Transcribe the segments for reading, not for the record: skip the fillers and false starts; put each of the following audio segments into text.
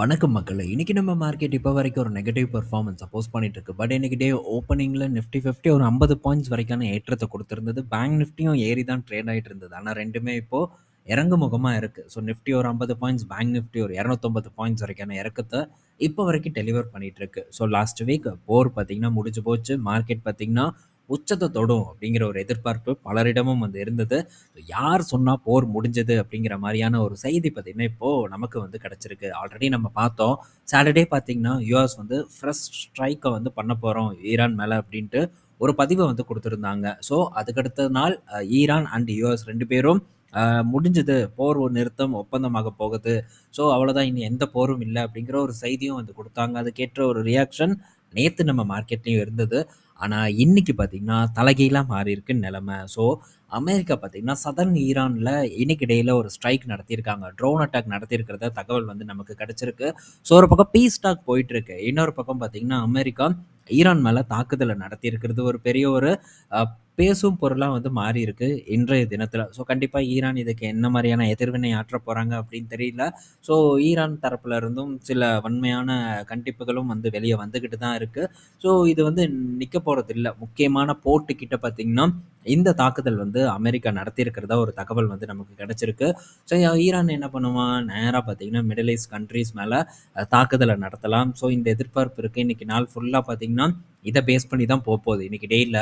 வணக்கம் மக்களே! இன்னைக்கு நம்ம மார்க்கெட் இப்போ வரைக்கும் ஒரு நெகட்டிவ் பெர்ஃபார்மன்ஸ போஸ்ட் பண்ணிட்டு இருக்கு. பட் இன்னைக்கு டே ஓப்பனிங்ல நிஃப்டி 50 ஒரு 50 பாயிண்ட்ஸ் வரைக்கான ஏற்றத்த குடுத்திருந்தது. பேங்க் நிஃப்டியும் ஏறி தான் ட்ரேட் ஆயிட்டு இருந்தது. ஆனா 2மே இப்போ இறங்கு முகமா இருக்கு. ஸோ நிஃப்டி ஒரு 50 பாயிண்ட்ஸ், பேங்க் நிஃப்டி ஒரு 250 பாயிண்ட்ஸ் வரைக்கான இறக்கத்த இப்போ வரைக்கும் டெலிவர் பண்ணிட்டு இருக்கு. ஸோ லாஸ்ட் வீக் போர் பார்த்தீங்கன்னா முடிஞ்சு போச்சு. மார்க்கெட் பார்த்தீங்கன்னா உச்சத்த தொடும் அப்படிங்கிற ஒரு எதிர்பார்ப்பு பலரிடமும் வந்து இருந்தது. யார் சொன்னா போர் முடிஞ்சது அப்படிங்கிற மாரியான ஒரு செய்தி பார்த்தீங்கன்னா, இப்போ நமக்கு வந்து கிடைச்சிருக்கு. ஆல்ரெடி நம்ம பார்த்தோம். சாட்டர்டே பார்த்தீங்கன்னா, யுஎஸ் வந்து ஃபர்ஸ்ட் ஸ்ட்ரைக்க வந்து பண்ண போறோம் ஈரான் மேல அப்படின்ட்டு ஒரு பதிவ வந்து குடுத்திருந்தாங்க. ஸோ அதுக்கடுத்த நாள் ஈரான் அண்ட் யுஎஸ் 2 பேரும் அ முடிஞ்சது. போர் ஒரு நிறுத்தம் ஒப்பந்தமாக போகுது. ஸோ அவ்வளோதான் இனி எந்த போரும் இல்ல அப்படிங்கிற ஒரு செய்தியும் வந்து குடுத்தாங்க. அதுக்கேற்ற ஒரு ரியாக்ஷன் நேத்து நம்ம மார்க்கெட்லயும் இருந்தது. ஆனா இன்னைக்கு பார்த்தீங்கன்னா, தலைகீழா மாறியிருக்கு நிலைமை. ஸோ அமெரிக்கா பார்த்தீங்கன்னா, சதர்ன் ஈரான்ல இன்னைக்கு டேல ஒரு ஸ்ட்ரைக் நடத்தியிருக்காங்க. ட்ரோன் அட்டாக் நடத்தியிருக்கிறதா தகவல் வந்து நமக்கு கிடைச்சிருக்கு. ஸோ ஒரு பக்கம் பீஸ் டாக் போயிட்டுருக்கு. இன்னொரு பக்கம் பார்த்தீங்கன்னா, அமெரிக்கா ஈரான் மேல தாக்குதல நடத்தியிருக்கிறது ஒரு பெரிய ஒரு அ பேசும் பொருளா வந்து மாறியிருக்கு இன்றைய தினத்தில. ஸோ கண்டிப்பா ஈரான் இதுக்கு என்ன மாரியான எதிர்வினை ஆற்றப் போறாங்க அப்படின்னு தெரியல. ஸோ ஈரான் தரப்புல இருந்தும் சில வன்மையான கண்டிப்புகளும் வந்து வெளிய வந்துகிட்டு தான் இருக்கு. ஸோ இது வந்து நிக்க போறதில்ல. முக்கியமான போர்ட் கிட்ட பார்த்தீங்கன்னா, இந்த தாக்குதல் வந்து அமெரிக்கா நடத்தியிருக்கிறதா ஒரு தகவல் வந்து நமக்கு கிடைச்சிருக்கு. ஸோ ஈரான் என்ன பண்ணுவான், நேரா பார்த்தீங்கன்னா மிடில் ஈஸ்ட் கண்ட்ரீஸ் மேல தாக்குதல நடத்தலாம். ஸோ இந்த எதிர்பார்ப்பு இருக்கு. இன்னைக்கு நாள் ஃபுல்லா பார்த்தீங்கன்னா, இத பேஸ் பண்ணி தான் போப்போது. இன்னைக்கு டேல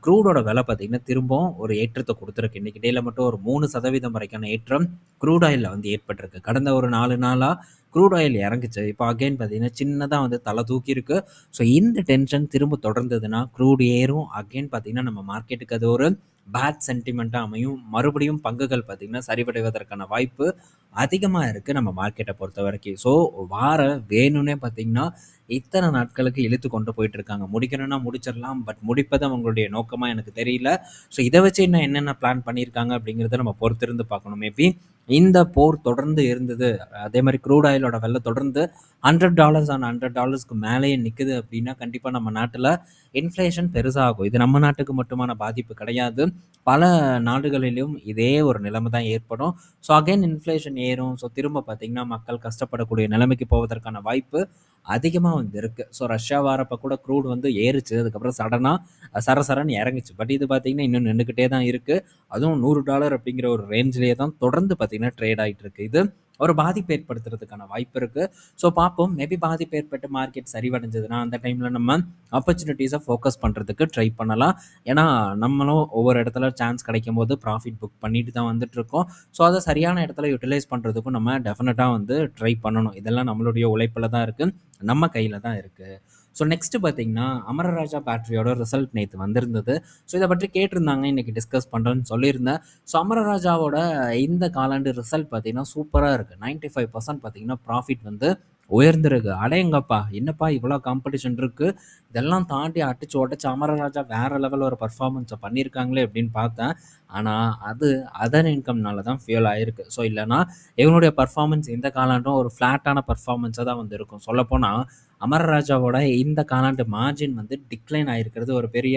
க்ரூடோட விலை பார்த்தீங்கன்னா, திரும்பவும் ஒரு ஏற்றத்த குடுத்திருக்கு. இன்னைக்கு டேல மட்டும் ஒரு 3% வரைக்கான ஏற்றம் க்ரூட் ஆயில்ல வந்து ஏற்பட்டிருக்கு. கடந்த ஒரு 4 நாளா க்ரூட் ஆயில் இறங்குச்சு. இப்போ அகைன் பார்த்தீங்கன்னா, சின்னதா வந்து தல தூக்கியிருக்கு. ஸோ இந்த டென்ஷன் திரும்ப தொடர்ந்ததுன்னா, க்ரூட் ஏறும். அகைன் பார்த்தீங்கன்னா, நம்ம மார்க்கெட்டுக்கு அது ஒரு பேட் சென்டிமென்ட்டா அமையும். மறுபடியும் பங்குகள் பார்த்தீங்கன்னா, சரிவடைவதற்கான வாய்ப்பு அதிகமா இருக்கு நம்ம மார்க்கெட்ட பொறுத்தவரைக்கும். ஸோ வார வேணும்னே பார்த்தீங்கன்னா, இத்தன நாட்களுக்கு இழுத்து கொண்டு போயிட்டுருக்காங்க. முடிக்கணும்னா முடிச்சிடலாம். பட் முடிப்பது அவங்களுடைய நோக்கமா எனக்கு தெரியல. ஸோ இத வச்சு இன்னும் என்னென்ன பிளான் பண்ணியிருக்காங்க அப்படிங்கிறத நம்ம பொறுத்திருந்து பார்க்கணும். மேபி இந்த போர் தொடர்ந்து இருந்தது. அதே மாரி க்ரூட் ஆயிலோட விலை தொடர்ந்து $100 ஆன் $100க்கு மேலேயே நிக்குது அப்படின்னா, கண்டிப்பா நம்ம நாட்டுல இன்ஃப்ளேஷன் பெருசாகும். இது நம்ம நாட்டுக்கு மட்டுமான பாதிப்பு கிடையாது. பல நாடுகளிலும் இதே ஒரு நிலைமை தான் ஏற்படும். ஸோ அகைன் இன்ஃப்ளேஷன் ஏறும். ஸோ திரும்ப பார்த்தீங்கன்னா, மக்கள் கஷ்டப்படக்கூடிய நிலைமைக்கு போவதற்கான வாய்ப்பு அதிகமா வந்து இருக்கு. ஸோ ரஷ்யா வாரப்ப கூட க்ரூட் வந்து ஏறுச்சு. அதுக்கப்புறம் சடனா சரசரன்னு இறங்குச்சு. பட் இது பார்த்தீங்கன்னா, இன்னும் நின்னுக்கிட்டே தான் இருக்கு. அதுவும் $100 அப்படிங்கிற ஒரு ரேஞ்சிலேயே தான் தொடர்ந்து பார்த்தீங்கன்னா, ட்ரேட் ஆயிட்டு இருக்கு. இது ஒரு பாதிப்பு ஏற்படுத்துறதுக்கான வாய்ப்பு இருக்கு. ஸோ பார்ப்போம். மேபி பாதிப்பு ஏற்பட்டு மார்க்கெட் சரிவடைஞ்சதுன்னா, அந்த டைம்ல நம்ம ஆப்பர்ச்சுனிட்டீஸ ஃபோக்கஸ் பண்றதுக்கு ட்ரை பண்ணலாம். ஏன்னா, நம்மளும் ஒவ்வொரு இடத்துல சான்ஸ் கிடைக்கும்போது ப்ராஃபிட் புக் பண்ணிட்டு தான் வந்துட்டுருக்கோம். ஸோ, அத சரியான இடத்துல யுட்டிலைஸ் பண்றதுக்கும் நம்ம டெஃபினட்டா வந்து ட்ரை பண்ணணும். இதெல்லாம் நம்மளுடைய உழைப்புல தான் இருக்கு. நம்ம கையில தான் இருக்கு. ஸோ நெக்ஸ்ட் பார்த்தீங்கன்னா, அமரராஜா பேட்டரியோட ரிசல்ட் நேத்து வந்திருந்தது. ஸோ இத பற்றி கேட்டிருந்தாங்க. இன்னைக்கு டிஸ்கஸ் பண்றேன்னு சொல்லியிருந்தேன். ஸோ அமரராஜாவோட இந்த காலாண்டு ரிசல்ட் பார்த்தீங்கன்னா, சூப்பரா இருக்கு. 95% பார்த்தீங்கன்னா, ப்ராஃபிட் வந்து உயர்ந்திருக்கு. அடேங்கப்பா! என்னப்பா இவ்வளோ காம்படிஷன் இருக்கு. இதெல்லாம் தாண்டி அடிச்சு உடைச்சு அமரராஜா வேற லெவல்ல ஒரு பெர்ஃபார்மன்ஸ பண்ணியிருக்காங்களே அப்படின்னு பார்த்தேன். ஆனா, அது அதர் இன்கம்னால தான் ஃபியூல் ஆயிருக்கு. ஸோ இல்லன்னா, இவங்களுடைய பெர்ஃபார்மன்ஸ் இந்த காலாண்டும் ஒரு ஃப்ளாட்டான பெர்ஃபார்மன்ஸா தான் வந்து இருக்கும். சொல்லப்போனா, அமரராஜாவோட இந்த காலாண்டு மார்ஜின் வந்து டிக்ளைன் ஆயிருக்கிறது ஒரு பெரிய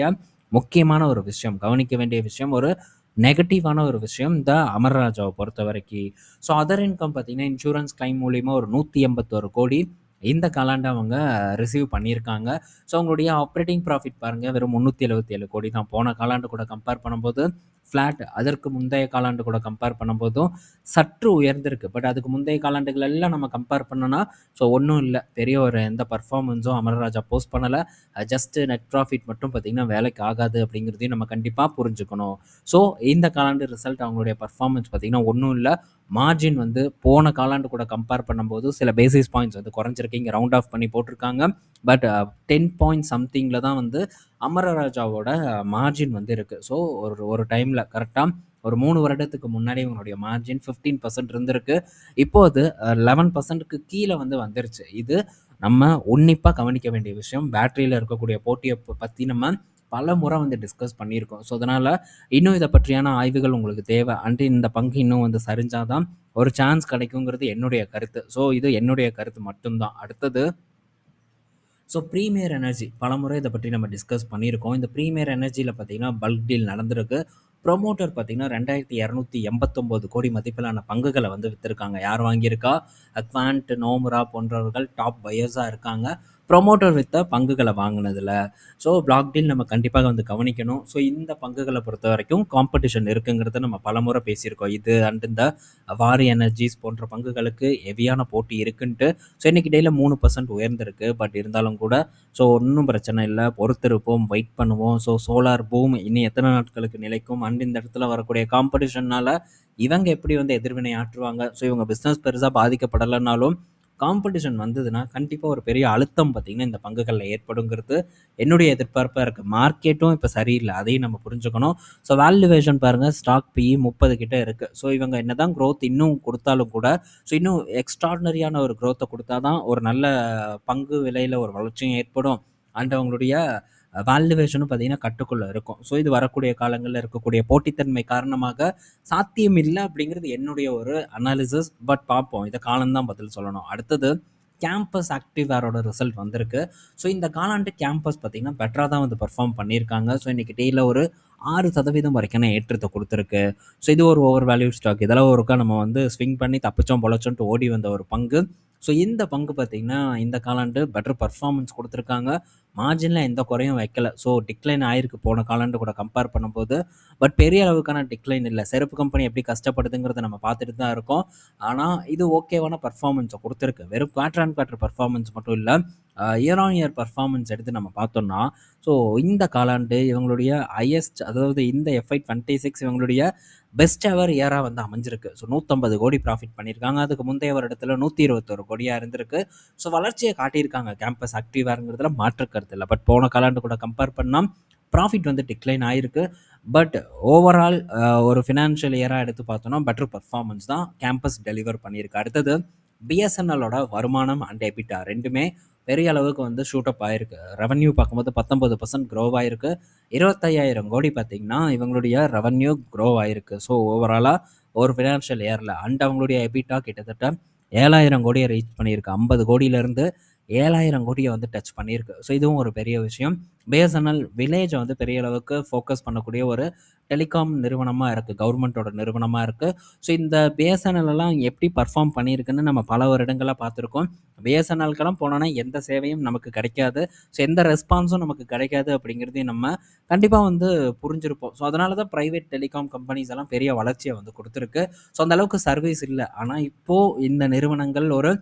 முக்கியமான ஒரு விஷயம். கவனிக்க வேண்டிய விஷயம். ஒரு நெகட்டிவான ஒரு விஷயம் இந்த அமரராஜாவ பொறுத்தவரைக்கி. ஸோ அதர் இன்கம் பார்த்தீங்கன்னா, இன்சூரன்ஸ் கிளைம் மூலியமா ஒரு 181,00,00,000 இந்த காலாண்டு அவங்க ரிசீவ் பண்ணியிருக்காங்க. ஸோ அவங்களுடைய ஆப்பரேட்டிங் ப்ராஃபிட் பாருங்க வெறும் 377,00,00,000 தான். போன காலாண்டு கூட கம்பேர் பண்ணும்போது ஃப்ளாட். அதற்கு முந்தைய காலாண்டு கூட கம்பேர் பண்ணும்போதும் சற்று உயர்ந்திருக்கு. பட் அதுக்கு முந்தைய காலாண்டுகள் எல்லாம் நம்ம கம்பேர் பண்ணோம்னா, ஸோ ஒண்ணும் இல்ல. பெரிய ஒரு எந்த பெர்ஃபார்மன்ஸும் அமரராஜா போஸ்ட் பண்ணல. ஜஸ்ட் நெட் ப்ராஃபிட் மட்டும் பார்த்தீங்கன்னா, வேலைக்கு ஆகாது அப்படிங்கிறதையும் நம்ம கண்டிப்பா புரிஞ்சுக்கணும். ஸோ இந்த காலாண்டு ரிசல்ட் அவங்களுடைய பெர்ஃபார்மன்ஸ் பார்த்தீங்கன்னா, ஒண்ணும் இல்ல. மார்ஜின் வந்து போன காலாண்டு கூட கம்பேர் பண்ணும்போது சில பேசிஸ் பாயிண்ட்ஸ் வந்து குறைஞ்சிருக்கு. இங்க ரவுண்ட் ஆஃப் பண்ணி போட்டிருக்காங்க. பட் 10 பாயிண்ட் சம்திங்ல தான் வந்து அமரராஜாவோட மார்ஜின் வந்து இருக்கு. ஸோ ஒரு ஒரு டைம்ல கரெக்ட்டா ஒரு 3 வருடத்துக்கு முன்னாடி இவங்களுடைய மார்ஜின் 15% இருந்திருக்கு. இப்போ அது 11%க்கு கீழ வந்து வந்துருச்சு. இது நம்ம உன்னிப்பா கவனிக்க வேண்டிய விஷயம். பேட்டரியில இருக்கக்கூடிய போட்டிய பத்தி நம்ம பலமுறை வந்து டிஸ்கஸ் பண்ணியிருக்கோம். ஸோ, அதனால இன்னும் இத பற்றியான ஆய்வுகள் உங்களுக்கு தேவை. இந்த பங்கு இன்னும் வந்து சரிஞ்சா தான் ஒரு சான்ஸ் கிடைக்குங்கிறது என்னுடைய கருத்து. ஸோ, இது என்னுடைய கருத்து மட்டும் தான். அடுத்தது ஸோ ப்ரீமியர் எனர்ஜி பலமுறை இத பற்றி நம்ம டிஸ்கஸ் பண்ணியிருக்கோம். இந்த ப்ரீமியர் எனர்ஜில பார்த்தீங்கன்னா, பல்க் டீல் நடந்திருக்கு. ப்ரொமோட்டர் பார்த்தீங்கன்னா 2289 கோடி மதிப்பிலான பங்குகளை வந்து வித்திருக்காங்க. யார் வாங்கியிருக்கா? குவாண்ட், நோமுரா போன்றவர்கள் டாப் பையர்ஸாக இருக்காங்க ப்ரொமோட்டர் வித்த பங்குகளை வாங்கினதுல. ஸோ பிளாக் டீல் நம்ம கண்டிப்பாக வந்து கவனிக்கணும். ஸோ இந்த பங்குகளை பொறுத்த வரைக்கும் காம்படிஷன் இருக்குங்கிறத நம்ம பலமுறை பேசியிருக்கோம். இது அண்ட் இந்த வாரி எனர்ஜிஸ் போன்ற பங்குகளுக்கு ஹெவியான போட்டி இருக்குன்ட்டு. ஸோ இன்னைக்கு டேயில் 3% உயர்ந்திருக்கு. பட் இருந்தாலும் கூட ஸோ ஒன்றும் பிரச்சனை இல்லை, பொறுத்திருப்போம், வெயிட் பண்ணுவோம். ஸோ சோலார் பூம் இனி எத்தனை நாட்களுக்கு நிலைக்கும் அண்ட் இந்த இடத்துல வரக்கூடிய காம்படிஷன்னால இவங்க எப்படி வந்து எதிர்வினை ஆற்றுவாங்க. ஸோ இவங்க பிஸ்னஸ் பெருசாக பாதிக்கப்படலைனாலும் காம்படிஷன் வந்ததுன்னா கண்டிப்பாக ஒரு பெரிய அழுத்தம் பார்த்திங்கன்னா இந்த பங்குகளில் ஏற்படுங்கிறது என்னுடைய எதிர்பார்ப்பாக இருக்குது. மார்க்கெட்டும் இப்போ சரியில்லை, அதையும் நம்ம புரிஞ்சுக்கணும். ஸோ வேல்யூவேஷன் பாருங்கள், ஸ்டாக் PE 30 கிட்ட இருக்குது. ஸோ இவங்க என்ன தான் க்ரோத் இன்னும் கொடுத்தாலும் கூட ஸோ இன்னும் எக்ஸ்ட்ராடனரியான ஒரு க்ரோத்தை கொடுத்தா தான் ஒரு நல்ல பங்கு விலையில் ஒரு வளர்ச்சியும் ஏற்படும் அண்ட் அவங்களுடைய வேல்யூவேஷனும் பார்த்தீங்கன்னா கட்டுக்குள்ளே இருக்கும். ஸோ இது வரக்கூடிய காலங்களில் இருக்கக்கூடிய போட்டித்தன்மை காரணமாக சாத்தியம் இல்லை அப்படிங்கிறது என்னுடைய ஒரு அனாலிசிஸ். பட் பார்ப்போம், இதை காலம்தான் பதில் சொல்லணும். அடுத்தது கேம்பஸ் ஆக்டிவேரோட ரிசல்ட் வந்திருக்கு. ஸோ இந்த காலாண்டு கேம்பஸ் பார்த்தீங்கன்னா பெட்டராக தான் வந்து பர்ஃபார்ம் பண்ணியிருக்காங்க. ஸோ இன்றைக்கி டேயில் ஒரு 6% வரைக்கான ஏற்றத்தை கொடுத்துருக்கு. ஸோ இது ஒரு ஓவர் வேல்யூ ஸ்டாக். இதெல்லாம் ஒருக்கா நம்ம வந்து ஸ்விங் பண்ணி தப்பிச்சோம் பொழைச்சோன்ட்டு ஓடி வந்த ஒரு பங்கு. ஸோ இந்த பங்கு பார்த்திங்கன்னா இந்த காலாண்டு பெட்டர் பர்ஃபார்மன்ஸ் கொடுத்துருக்காங்க. மார்ஜினில் எந்த குறையும் வைக்கல. ஸோ டிக்ளைன் ஆயிருக்கு போன காலாண்டு கூட கம்பேர் பண்ணும்போது. பட் பெரிய அளவுக்கான டிக்ளைன் இல்லை. செருப்பு கம்பெனி எப்படி கஷ்டப்படுதுங்கிறத நம்ம பார்த்துட்டு தான் இருக்கோம். ஆனால் இது ஓகேவான பர்ஃபார்மன்ஸை கொடுத்துருக்கு. வெறும் குவார்டர் அண்ட் குவார்டர் பர்ஃபார்மன்ஸ் மட்டும் இல்லை, இயர் ஆன் இயர் பர்ஃபார்மன்ஸ் எடுத்து நம்ம பார்த்தோம்னா ஸோ இந்த காலாண்டு இவங்களுடைய ஹையஸ்ட், அதாவது இந்த FY 26 இவங்களுடைய பெஸ்ட் எவர் இயராக வந்து அமைஞ்சிருக்கு. ஸோ 150 கோடி ப்ராஃபிட் பண்ணியிருக்காங்க. அதுக்கு முந்தைய வருடத்தில் 121 கோடியாக இருந்திருக்கு. ஸோ வளர்ச்சியை காட்டியிருக்காங்க கேம்பஸ் ஆக்டிவாருங்கிறதுல மாற்று கருத்து இல்லை. பட் போன காலாண்டு கூட கம்பேர் பண்ணால் ப்ராஃபிட் வந்து டிக்ளைன் ஆகிருக்கு. பட் ஓவரால் ஒரு ஃபினான்ஷியல் இயராக எடுத்து பார்த்தோன்னா பெட்டர் பர்ஃபார்மன்ஸ் தான் கேம்பஸ் டெலிவர் பண்ணியிருக்கு. அடுத்தது BSNLோட வருமானம் அண்ட் எபிட்டா ரெண்டுமே பெரிய அளவுக்கு வந்து ஷூட் அப் ஆயிருக்கு. ரெவன்யூ பார்க்கும்போது 19% க்ரோ ஆயிருக்கு. 25,000 கோடி பார்த்திங்கன்னா இவங்களுடைய ரெவன்யூ க்ரோ ஆயிருக்கு. ஸோ ஓவராலாக ஒரு ஃபினான்ஷியல் இயரில் அண்ட் அவங்களுடைய எபிட்டா கிட்டத்தட்ட 7,000 கோடியை ரீச் பண்ணியிருக்கு. 50 கோடியிலேருந்து 7,000 கோடியை வந்து டச் பண்ணியிருக்கு. ஸோ இதுவும் ஒரு பெரிய விஷயம். BSNL வில்லேஜை வந்து பெரிய அளவுக்கு ஃபோக்கஸ் பண்ணக்கூடிய ஒரு டெலிகாம் நிறுவனமாக இருக்குது, கவர்மெண்ட்டோட நிறுவனமாக இருக்குது. ஸோ இந்த BSNL எல்லாம் எப்படி பர்ஃபார்ம் பண்ணியிருக்குன்னு நம்ம பல வருடங்களாக பார்த்துருக்கோம். BSNLக்கெல்லாம் போனோன்னா எந்த சேவையும் நமக்கு கிடைக்காது. ஸோ எந்த ரெஸ்பான்ஸும் நமக்கு கிடைக்காது அப்படிங்கிறதையும் நம்ம கண்டிப்பாக வந்து புரிஞ்சிருப்போம். ஸோ அதனால தான் ப்ரைவேட் டெலிகாம் கம்பெனிஸ் எல்லாம் பெரிய வளர்ச்சியை வந்து கொடுத்துருக்கு. ஸோ அந்தளவுக்கு சர்வீஸ் இல்லை. ஆனால் இப்போது இந்த நிறுவனங்கள் ஒரு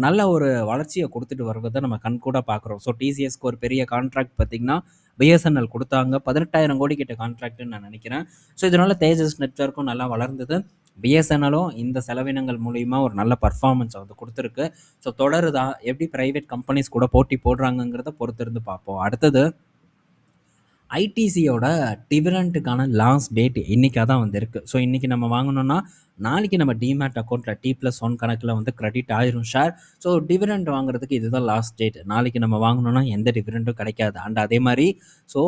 நல்ல ஒரு வளர்ச்சியை கொடுத்துட்டு வருவதை நம்ம கண்கூட பார்க்குறோம். ஸோ TCSக்கு ஒரு பெரிய கான்ட்ராக்ட் பார்த்திங்கன்னா BSNL கொடுத்தாங்க. 18,000 கோடி கிட்ட கான்ட்ராக்ட்னு நான் நினைக்கிறேன். ஸோ இதனால் தேஜஸ் நெட்வொர்க்கும் நல்லா வளர்ந்தது. BSNLும் இந்த செலவினங்கள் மூலிமா ஒரு நல்ல பர்ஃபார்மன்ஸை வந்து கொடுத்துருக்கு. ஸோ தொடருதா, எப்படி ப்ரைவேட் கம்பெனிஸ் கூட போட்டி போடுறாங்கங்கிறத பொறுத்திருந்து பார்ப்போம். அடுத்தது ஐடிசியோட டிவிடெண்ட்டுக்கான லாஸ்ட் டேட் இன்றைக்காக தான் வந்து இருக்குது. ஸோ இன்றைக்கி நம்ம வாங்கணும்னா நாளைக்கு நம்ம டிமேட் அக்கௌண்ட்டில் T+1 கணக்கில் வந்து கிரெடிட் ஆயிரும் ஷேர். ஸோ டிவிடெண்ட் வாங்குறதுக்கு இதுதான் லாஸ்ட் டேட். நாளைக்கு நம்ம வாங்கணும்னா எந்த டிவிடெண்ட்டும் கிடைக்காது. அண்ட் அதே மாதிரி ஸோ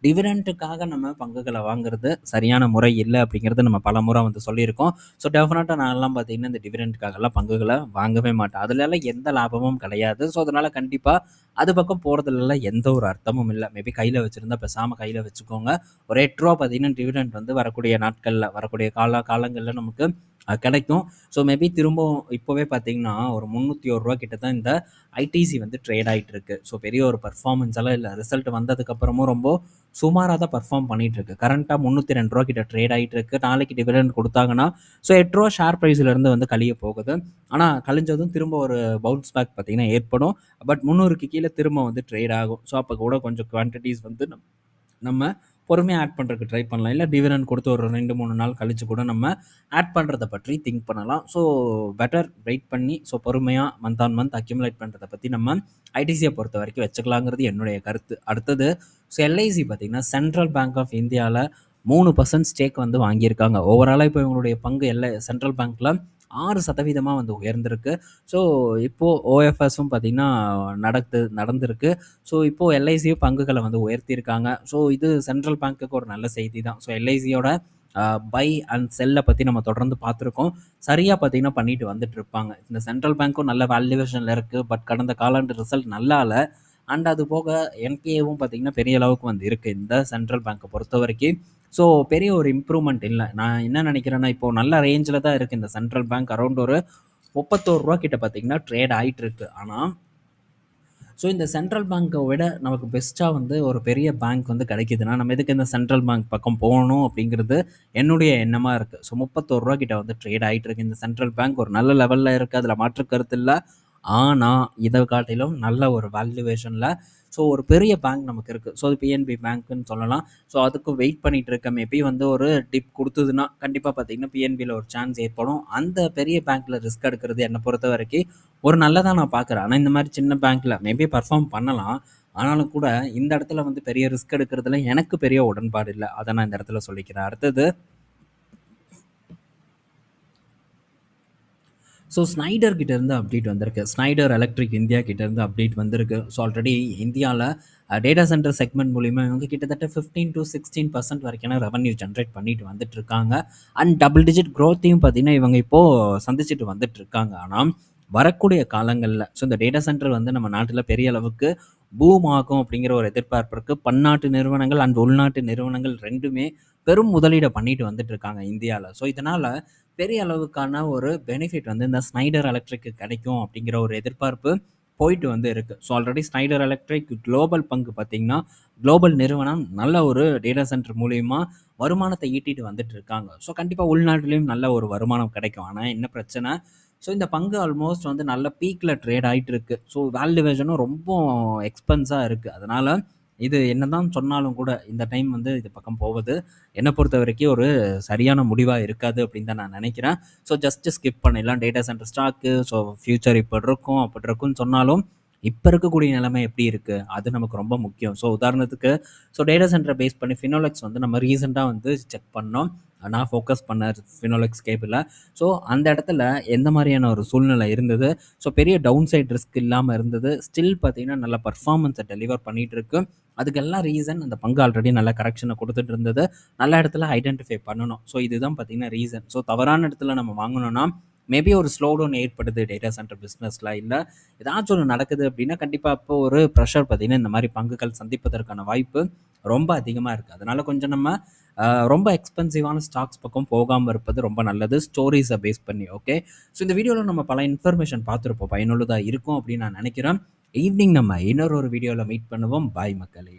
டிவிடெண்ட்டுக்காக நம்ம பங்குகளை வாங்குறது சரியான முறை இல்லை அப்படிங்கிறது நம்ம பல முறை வந்து சொல்லியிருக்கோம். ஸோ டெஃபினட்டாக நான்லாம் பார்த்திங்கன்னா இந்த டிவிடெண்ட்டுக்காகலாம் பங்குகளை வாங்கவே மாட்டேன். அதுலலாம் எந்த லாபமும் கிடையாது. ஸோ அதனால் கண்டிப்பாக அது பக்கம் போகிறதுல எந்த ஒரு அர்த்தமும் இல்லை. மேபி கையில் வச்சுருந்தா பேசாமல் கையில் வச்சுக்கோங்க. ஒரு ₹8 பார்த்திங்கன்னா டிவிடெண்ட் வந்து வரக்கூடிய நாட்களில், வரக்கூடிய காலங்களில் நமக்கு கிடைக்கும். ஸோ மேபி திரும்பவும் இப்போவே பார்த்திங்கன்னா ஒரு ₹301 கிட்ட தான் இந்த ஐடிசி வந்து ட்ரேட் ஆகிட்டு இருக்கு. ஸோ பெரிய ஒரு பர்ஃபார்மன்ஸ் எல்லாம் இல்லை. ரிசல்ட் வந்ததுக்கப்புறமும் ரொம்ப சுமாராக தான் பர்ஃபார்ம் பண்ணிகிட்டு இருக்கு. கரண்ட்டாக ₹302 கிட்ட ட்ரேட் ஆகிட்டு இருக்கு. நாளைக்கு டிவிடெண்ட் கொடுத்தாங்கன்னா ஸோ ₹8 ஷேர் ப்ரைஸ்லேருந்து வந்து கழிய போகுது. ஆனால் கழிஞ்சதும் திரும்ப ஒரு பவுன்ஸ் பேக் பார்த்திங்கன்னா ஏற்படும். பட் 300க்கு கீழே திரும்ப வந்து ட்ரேட் ஆகும். ஸோ அப்போ கூட கொஞ்சம் குவான்டிட்டிஸ் வந்து நம்ம பொறுமையாக ஆட் பண்ணுறதுக்கு ட்ரை பண்ணலாம். இல்லை டிவிடெண்ட் கொடுத்து ஒரு 2-3 நாள் கழித்து கூட நம்ம ஆட் பண்ணுறத பற்றி திங்க் பண்ணலாம். ஸோ பெட்டர் வெயிட் பண்ணி ஸோ பொறுமையாக மந்த் ஆன் மந்த் அக்யூமுலேட் பண்ணுறதை பற்றி நம்ம ஐடிசியை பொறுத்த வரைக்கும் வச்சுக்கலாங்கிறது என்னுடைய கருத்து. அடுத்தது ஸோ LIC பார்த்திங்கன்னா சென்ட்ரல் பேங்க் ஆஃப் இந்தியாவில் 3% ஸ்டேக் வந்து வாங்கியிருக்காங்க. ஓவராலாக இப்போ இவங்களுடைய பங்கு சென்ட்ரல் பேங்க்கில் 6% வந்து உயர்ந்திருக்கு. ஸோ இப்போது OFSம் பார்த்திங்கன்னா நடந்திருக்கு. ஸோ இப்போது LICயும் பங்குகளை வந்து உயர்த்தியிருக்காங்க. ஸோ இது சென்ட்ரல் பேங்க்குக்கு ஒரு நல்ல செய்தி தான். ஸோ LICயோட பை அண்ட் செல்லை பற்றி நம்ம தொடர்ந்து பார்த்துருக்கோம். சரியாக பார்த்திங்கன்னா பண்ணிட்டு வந்துட்டு இருப்பாங்க. இந்த சென்ட்ரல் பேங்க்கும் நல்ல வேல்யூவேஷனில் இருக்குது. பட் கடந்த காலாண்டு ரிசல்ட் நல்லா இல்லை. அண்ட் அது போக NPAவும் பார்த்திங்கன்னா பெரிய அளவுக்கு வந்து இருக்குது இந்த சென்ட்ரல் பேங்க்கை பொறுத்த வரைக்கும். ஸோ பெரிய ஒரு இம்ப்ரூவ்மெண்ட் இல்ல. நான் என்ன நினைக்கிறேன்னா, இப்போ நல்ல ரேஞ்சில தான் இருக்கு இந்த சென்ட்ரல் பேங்க். அரவுண்ட் ஒரு ரூ. 31 கிட்ட பார்த்தீங்கன்னா ட்ரேட் ஆயிட்டு இருக்கு. ஆனா ஸோ இந்த சென்ட்ரல் பேங்க்கை விட நமக்கு பெஸ்ட்டாக வந்து ஒரு பெரிய பேங்க் வந்து கிடைக்குதுன்னா நம்ம எதுக்கு இந்த சென்ட்ரல் பேங்க் பக்கம் போகணும் அப்படிங்கிறது என்னுடைய எண்ணமாக இருக்குது. ஸோ ரூ. 31 கிட்ட வந்து ட்ரேட் ஆகிட்டு இருக்கு. இந்த சென்ட்ரல் பேங்க் ஒரு நல்ல லெவலில் இருக்குது, அதில் மாற்று கருத்து இல்லை. ஆனால் இதை காட்டிலும் நல்ல ஒரு வேல்யூவேஷனில் ஸோ ஒரு பெரிய பேங்க் நமக்கு இருக்குது. ஸோ அது பிஎன்பி பேங்க்குன்னு சொல்லலாம். ஸோ அதுக்கும் வெயிட் பண்ணிட்டு இருக்கேன். மேபி வந்து ஒரு டிப் கொடுத்ததுன்னா கண்டிப்பாக பார்த்தீங்கன்னா பிஎன்பியில் ஒரு சான்ஸ் ஏற்படும். அந்த பெரிய பேங்க்கில் ரிஸ்க் எடுக்கிறது என்னை பொறுத்த வரைக்கும் ஒரு நல்லதாக நான் பார்க்குறேன். ஆனால் இந்த மாதிரி சின்ன பேங்க்கில் மேபி பர்ஃபார்ம் பண்ணலாம். ஆனாலும் கூட இந்த இடத்துல வந்து பெரிய ரிஸ்க் எடுக்கிறதுல எனக்கு பெரிய உடன்பாடு இல்லை. அதை நான் இந்த இடத்துல சொல்லிக்கிறேன். அடுத்தது ஸோ ஸ்னைடர் கிட்டேருந்து அப்டேட் வந்திருக்கு. ஸ்னைடர் எலக்ட்ரிக் இந்தியா கிட்டேருந்து அப்டேட் வந்திருக்கு. ஸோ ஆல்ரெடி இந்தியாவில் டேட்டா சென்டர் செக்மெண்ட் மூலிமா இவங்க கிட்டத்தட்ட 15-16% வரைக்கான ரெவன்யூ ஜென்ரேட் பண்ணிட்டு வந்துட்டு இருக்காங்க. அண்ட் டபுள் டிஜிட் க்ரோத்தையும் பார்த்தீங்கன்னா இவங்க இப்போது சந்திச்சுட்டு வந்துட்டு இருக்காங்க. ஆனால் வரக்கூடிய காலங்களில் ஸோ இந்த டேட்டா சென்டர் வந்து நம்ம நாட்டில் பெரிய அளவுக்கு பூம் ஆகும் அப்படிங்கிற ஒரு எதிர்பார்ப்பு இருக்குது. பன்னாட்டு நிறுவனங்கள் அண்ட் உள்நாட்டு நிறுவனங்கள் ரெண்டுமே பெரும் முதலீடை பண்ணிட்டு வந்துட்டு இருக்காங்க இந்தியாவில். ஸோ இதனால் பெரிய அளவுக்கான ஒரு பெனிஃபிட் வந்து இந்த ஸ்னைடர் எலக்ட்ரிக்கு கிடைக்கும் அப்படிங்கிற ஒரு எதிர்பார்ப்பு போயிட்டு வந்து இருக்குது. So already Snyder electric global பங்கு பார்த்திங்கன்னா குளோபல் நிறுவனம் நல்ல ஒரு டேட்டா சென்டர் மூலிமா வருமானத்தை ஈட்டிட்டு வந்துட்டு இருக்காங்க. ஸோ கண்டிப்பாக உள்நாட்டிலையும் நல்ல ஒரு வருமானம் கிடைக்கும். ஆனால் என்ன பிரச்சனை, ஸோ இந்த பங்கு ஆல்மோஸ்ட் வந்து நல்ல பீக்கில் ட்ரேட் ஆகிட்டு இருக்கு. ஸோ வேல்யூவேஷனும் ரொம்ப எக்ஸ்பென்ஸாக இருக்குது. அதனால் இது என்னதான் சொன்னாலும் கூட இந்த டைம் வந்து இது பக்கம் போவது என்னை பொறுத்த வரைக்கும் ஒரு சரியான முடிவாக இருக்காது அப்படின்னு தான் நான் நினைக்கிறேன். ஸோ ஜஸ்ட்டு ஸ்கிப் பண்ணிடலாம். Data centre stock so future இப்படி இருக்கும் அப்படி இருக்கும்னு சொன்னாலும் இப்போ இருக்கக்கூடிய நிலைமை எப்படி இருக்குது அது நமக்கு ரொம்ப முக்கியம். ஸோ உதாரணத்துக்கு ஸோ டேட்டா சென்டரை பேஸ் பண்ணி ஃபினோலெக்ஸ் வந்து நம்ம ரீசெண்டாக வந்து செக் பண்ணோம். நான் ஃபோக்கஸ் பண்ண ஃபினோலெக்ஸ் கேபிளில். ஸோ அந்த இடத்துல எந்த மாதிரியான ஒரு சூழ்நிலை இருந்தது, ஸோ பெரிய டவுன் சைட் ரிஸ்க் இல்லாமல் இருந்தது, ஸ்டில் பார்த்தீங்கன்னா நல்ல பர்ஃபார்மன்ஸை டெலிவர் பண்ணிகிட்டு இருக்கு. அதுக்கெல்லாம் ரீசன் அந்த பங்கு ஆல்ரெடி நல்ல கரெக்ஷனை கொடுத்துட்டு இருந்தது. நல்ல இடத்துல ஐடென்டிஃபை பண்ணணும். ஸோ இதுதான் பார்த்தீங்கன்னா ரீசன். ஸோ தவறான இடத்துல நம்ம வாங்கணும்னா மேபி ஒரு ஸ்லோ டவுன் ஏற்படுது டேட்டா சென்டர் பிஸ்னஸில், இல்லை ஏதாச்சும் ஒன்று நடக்குது அப்படின்னா கண்டிப்பாக அப்போ ஒரு ப்ரெஷர் பார்த்தீங்கன்னா இந்த மாதிரி பங்குகள் சந்திப்பதற்கான வாய்ப்பு ரொம்ப அதிகமாக இருக்குது. அதனால் கொஞ்சம் நம்ம ரொம்ப எக்ஸ்பென்சிவான ஸ்டாக்ஸ் பக்கம் போகாமல் இருப்பது ரொம்ப நல்லது, ஸ்டோரிஸை பேஸ் பண்ணி. ஓகே, ஸோ இந்த வீடியோவில் நம்ம பல இன்ஃபர்மேஷன் பார்த்துருப்போம், பயனுள்ளதாக இருக்கும் அப்படின்னு நான் நினைக்கிறேன். ஈவினிங் நம்ம இன்னொரு வீடியோவில் மீட் பண்ணுவோம். பாய் மக்களே.